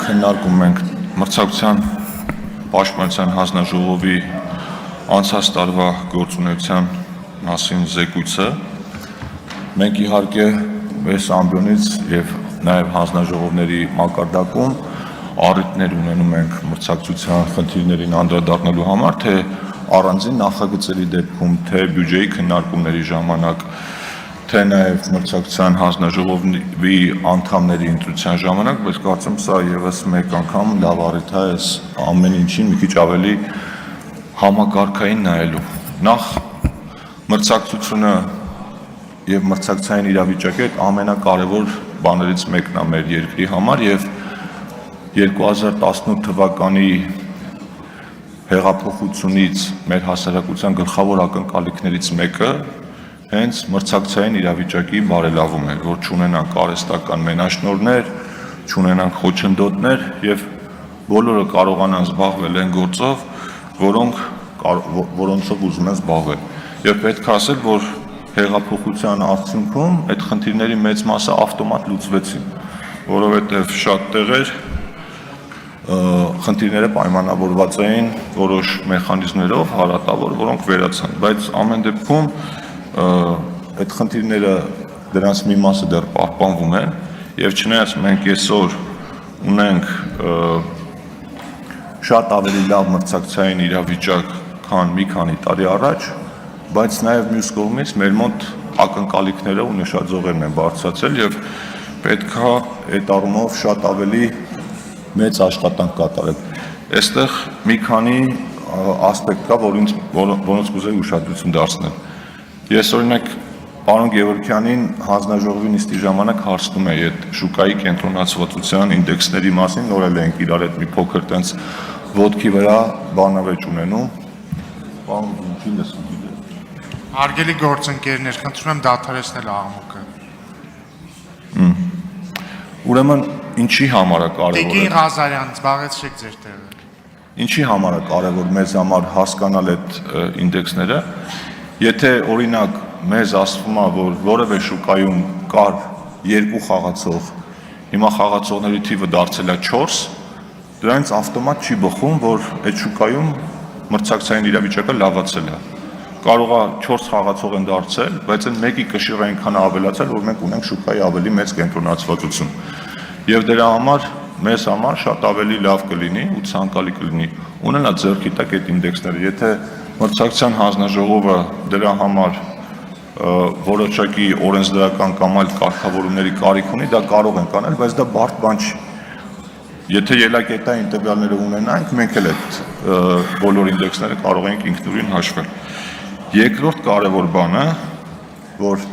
քննարկում ենք մրցակցության պաշտպանության հանձնաժողովի անցած տարվա գործունեության մասին զեկույցը։ Մենք իհարկե այս ամբիոնից եւ նաեւ հանձնաժողովների մակարդակում առիթներ ունենում ենք մրցակցության խնդիրներին անդրադառնալու համար, թե առանձին նախագծերի դեպքում, թե բյուջեի քննարկումների ժամանակ, թե նաև մրցակցության հանձնաժողովի անդամների ընտրության ժամանակ, բայց կարծեմ սա եւս մեկ անգամ լավ առիթ է այս ամեն ինչին մի քիչ ավելի համակարգային նայելու։ Նախ մրցակցությունը եւ մրցակցային իրավիճակը ամենակարևոր բաներից մեկն է մեր երկրի համար եւ 2018 թվականի հեղափոխությունից մեր հասարակության գլխավոր ակնկալիքներից մեկը հենց մրցակցային իրավիճակի բարելավում էր, որ չունենանք արհեստական մենաշնորհներ, չունենանք խոչընդոտներ եւ բոլորը կարողանան զբաղվել այն գործով, որոնցով ուզում են զբաղվել։ Եվ պետք է ասել, որ հեղափոխության արդյունքում այդ խնդիրների մեծ մասը ավտոմատ լուծվեցին, որովհետեւ շատ տեղեր խնդիրները պայմանավորված էին որոշ մեխանիզմներով հարատավոր, որոնք վերացան, բայց ամեն դեպքում այդ խնդիրները դրանց մի մասը դեռ պահպանվում են եւ չնայած մենք այսօր ունենք շատ ավելի լավ մրցակցային իրավիճակ, քան մի քանի տարի առաջ, բայց նաեւ մյուս կողմից մեր մոտ ակնկալիքները ու նշաձողերն են բարձրացել եւ պետքա այդ առումով շատ ավելի մեծ աշխատանք կատարել։ Այստեղ մի քանի ասպեկտ կա, որոնց կուզեի ուշադրություն դարձնել։ Ես օրինակ պարոն Գևորգյանին հանձնաժողովի նիստի ժամանակ հարցնում էի այդ շուկայի կենտրոնացվածության ինդեքսների մասին, նորել ենք իրար հետ մի փոքր տենց ոտքի վրա բանավեճ ունենում։ Պարոն ինչի լսում գիտե։ Հարգելի գործընկերներ, խնդրում եմ դադարեցնել աղմուկը։ Ուրեմն ինչի համար է կարևոր։ Տիկին Ղազարյան, զբաղեցրեք ձեր տեղը։ Ինչի համար է կարևոր մեզ համար հասկանալ այդ ինդեքսները։ Եթե օրինակ մեզ ասվում է, որ որևէ շուկայում կար 2 խաղացող, հիմա խաղացողների թիվը դարձել է 4, դրանից ավտոմատ չի բխում, որ այդ շուկայում մրցակցային իրավիճակը լավացել է։ Կարող է 4 խաղացող են դարձել, բայց այն մեկի կշիռը այնքան ավելացել, որ մենք ունենք շուկայի ավելի մեծ կենտրոնացվածություն։ Եվ դրա համար մեզ համար շատ ավելի լավ կլինի ու ցանկալի կլինի ունենալ ձեռքի տակ այդ ինդեքսները։ Եթե մրցակցության հանձնաժողովը դրա համար որոշակի օրենսդրական կամ այլ կարգավորումների կարիք ունի, դա կարող ենք անել, բայց դա բարդ բան չի։ Եթե ելակետային տվյալները ունենանք, մենք էլ այդ բոլոր ինդեքսները կարող ենք ինքնուրույն հաշվել։ Երկրորդ կարևոր բանը, որ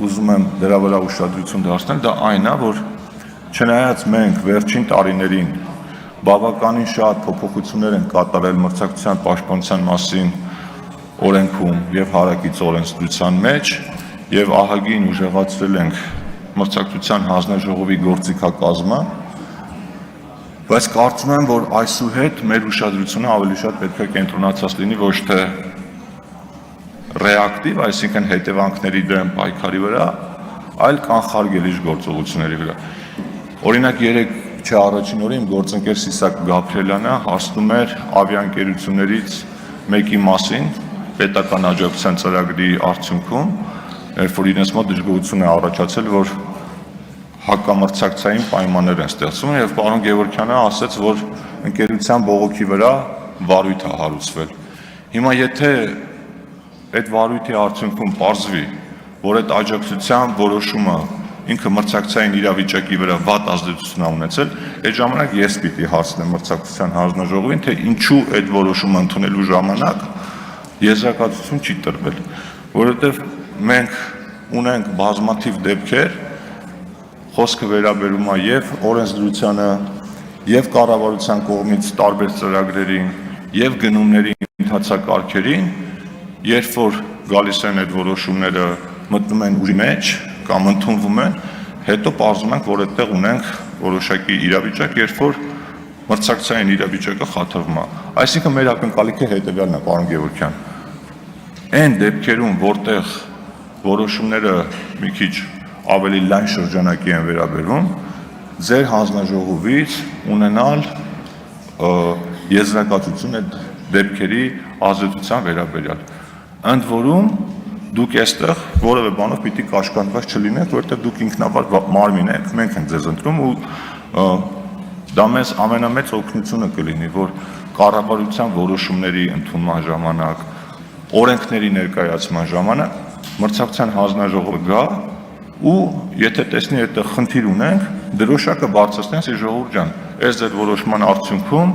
ուզում եմ դրա վրա ուշադրություն դարձնել, դա այն է, որ չնայած մենք վերջին տարիներին բավականին շատ փոփոխություններ են կատարել մրցակցության պաշտպանության մասին օրենքում եւ հարակից օրենսդրության մեջ եւ ահագին ուժեղացրել ենք մրցակցության հանձնաժողովի գործիքակազմը, բայց կարծում եմ, որ այսուհետ մեր ուշադրությունը ավելի շատ պետք է կենտրոնացած լինի ոչ թե ռեակտիվ, այսինքն հետևանքների դեմ պայքարի վրա, այլ կանխարգելիչ գործողությունների վրա։ Օրինակ չէ առաջին օրը իմ գործընկեր Սիսակ Գաբրիելյանը հարցնում էր ավիաընկերություններից մեկի մասին պետական աջակցության ծրագրի արդյունքում, երբ որ իրենց մոտ դժգոհություն է առաջացել, որ հակամրցակցային պայմաններ են ստեղծվում եւ պարոն Գևորգյանը ասաց, որ ընկերության բողոքի վրա վարույթ է հարուցվել։ Հիմա եթե այդ վարույթի արդյունքում պարզվի, որ այդ աջակցության որոշումը ինքը մրցակցային իրավիճակի վրա վատ ազդեցություն ունեցել, այդ ժամանակ ես պիտի հարցնեմ մրցակցության հանձնաժողովին, թե ինչու այդ որոշումը ընդունելու ժամանակ եզրակացություն չի տրվել, որովհետև մենք ունենք բազմաթիվ դեպքեր, խոսքը վերաբերում է եւ օրենսդրությանը, եւ կառավարության կողմից տարբեր ծրագրերին, եւ գնումների ընթացակարգերին, երբ որ գալիս են այդ որոշումները մտնում են ուժի մեջ կամ ընդունվում են, հետո պարզում ենք, որ այդտեղ ունենք որոշակի իրավիճակ, երբ որ մրցակցային իրավիճակը խաթարվում է։ Այսինքն մեր ակնկալիքը հետևյալն է, պարոն Գևորգյան։ Այն դեպքերում, որտեղ որոշումները մի քիչ ավելի լայն շրջանակի են վերաբերվում, ձեր հանձնաժողովից ունենալ եզրակացություն այդ դեպքերի ազդեցության վերաբերյալ։ Ընդ որում դուք այստեղ որևէ բանով պիտի կաշկանդված չլինեք, որովհետև դուք ինքնաբար մարմին եք, մենք ենք ձեզ ընտրում ու դա մեզ ամենամեծ օգնությունը կլինի, որ կառավարության որոշումների ընդունման ժամանակ, օրենքների ներկայացման ժամանակ մրցակցության հանձնաժողովը գա ու եթե տեսնի այդտեղ խնդիր ունենք, դրոշակը բարձրացնեն, ասի ժողովուրդ ջան, այս ձեր որոշման արդյունքում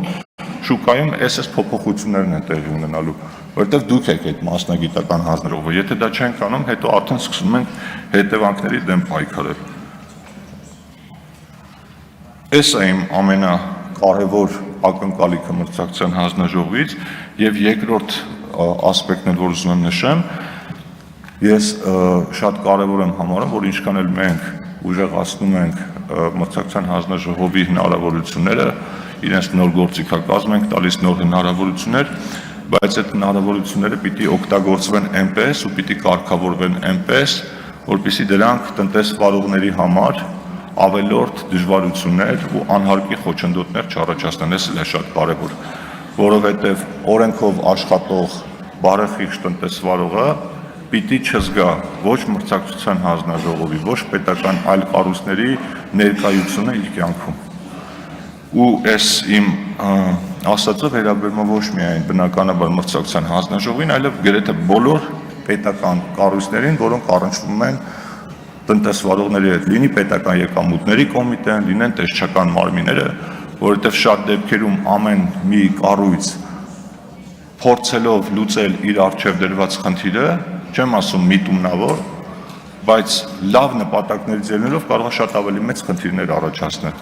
շուկայում այս փոփոխություններն են տեղի ունենալու, որովհետև դուք եք այդ մասնագիտական հանձնաժողովը, եթե դա չենք անում, հետո արդեն սկսում ենք հետևանքների դեմ պայքարել։ Այս է իմ ամենակարևոր ակնկալիքը մրցակցության հանձնաժողովից եւ երկրորդ ասպեկտն էլ որ ուզում եմ նշեմ, ես շատ կարևոր եմ համարում, որ ինչքան էլ մենք ուժեղացնում ենք մրցակցության հանձնաժողովի հնարավորությունները, իրենց նոր գործիքակազմ ենք տալիս նոր հնարավորություններ, բայց այդ հնարավորությունները պիտի օգտագործվեն այնպես ու պիտի կարգավորվեն այնպես, որպեսզի դրանք տնտեսվարողների համար ավելորդ դժվարություններ ու անհարկի խոչընդոտներ չառաջացնեն, այս էլ է շատ կարևոր, որովհետև օրենքով աշխատող բարեխիղճ տնտեսվարողը պիտի չզգա ոչ մրցակցության հանձնաժողովի, ոչ պետական այլ կառույցների ներկայությունը իր կյանքում։ Ու այս իմ ասածը վերաբերում է ոչ միայն բնականաբար մրցակցության հանձնաժողովին, այլև գրեթե բոլոր պետական կառույցներին, որոնք առնչվում են տնտեսվարողների հետ, լինի պետական եկամուտների կոմիտեն, լինեն տեսչական մարմինները, որովհետև շատ դեպքերում ամեն մի կառույց փորձելով լուծել իր առջև դրված խնդիրը, չեմ ասում միտումնավոր, բայց լավ նպատակներից ելնելով կարող է շատ ավելի մեծ խնդիրներ առաջացնել։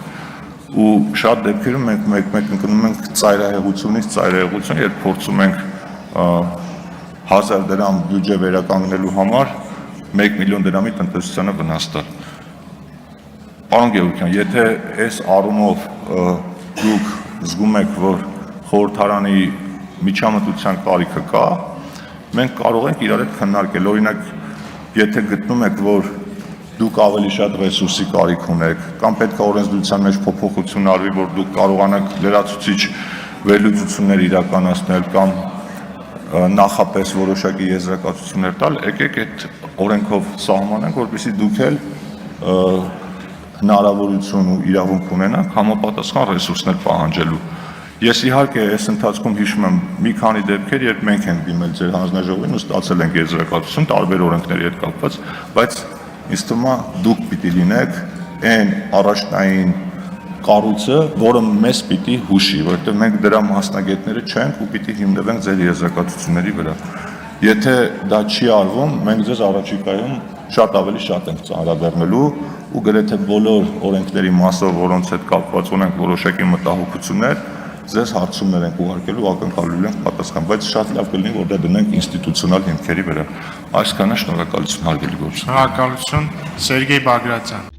Ու շատ դեպքերում մենք մեկ-մեկ ընկնում ենք ծայրահեղությունից ծայրահեղություն, երբ փորձում ենք 1000 դրամ բյուջե վերականգնելու համար 1 միլիոն դրամի տնտեսությանը վնաս տալ։ Պարոն Գևորգյան, եթե այս առումով դուք զգում եք, որ խորհրդարանի միջամտության կարիքը կա, մենք կարող ենք իրար հետ քննարկել, օրինակ, եթե գտնում եք, որ դուք ավելի շատ ռեսուրսի կարիք ունեք, կամ պետք է օրենսդրության մեջ փոփոխություն արվի, որ դուք կարողանաք լրացուցիչ վերլուծություններ իրականացնել կամ նախապես որոշակի եզրակացություններ տալ, եկեք այդ օրենքով սահմանենք, որպեսզի դուք էլ հնարավորություն ու իրավունք ունենաք համապատասխան ռեսուրսներ պահանջելու։ Ես իհարկե այս ընթացքում հիշում եմ մի քանի դեպքեր, երբ մենք ենք դիմել ձեր հանձնաժողովին ու ստացել ենք եզրակացություն տարբեր օրենքների հետ կապված, բայց ինձ թվում է դուք պիտի լինեք այն առաջնային կառույցը, որը մեզ պիտի հուշի, որովհետև մենք դրա մասնագետները չենք ու պիտի հիմնվենք ձեր եզրակացությունների վրա։ Եթե դա չի արվում, մենք ձեզ առաջիկայում շատ ավելի շատ ենք ծանրաբեռնելու ու գրեթե բոլոր օրենքների մասով, որոնց հետ կապված ունենք որոշակի մտահոգություններ, ձեզ հարցումներ ենք ուղարկելու, ակնկալելու ենք պատասխան, բայց շատ լավ կլինի, որ դա դնենք ինստիտուցիոնալ հիմքերի վրա։ Այսքանը, շնորհակալություն հարգելի գործ։ Շնորհակալություն, Սերգեյ Բագրատյան։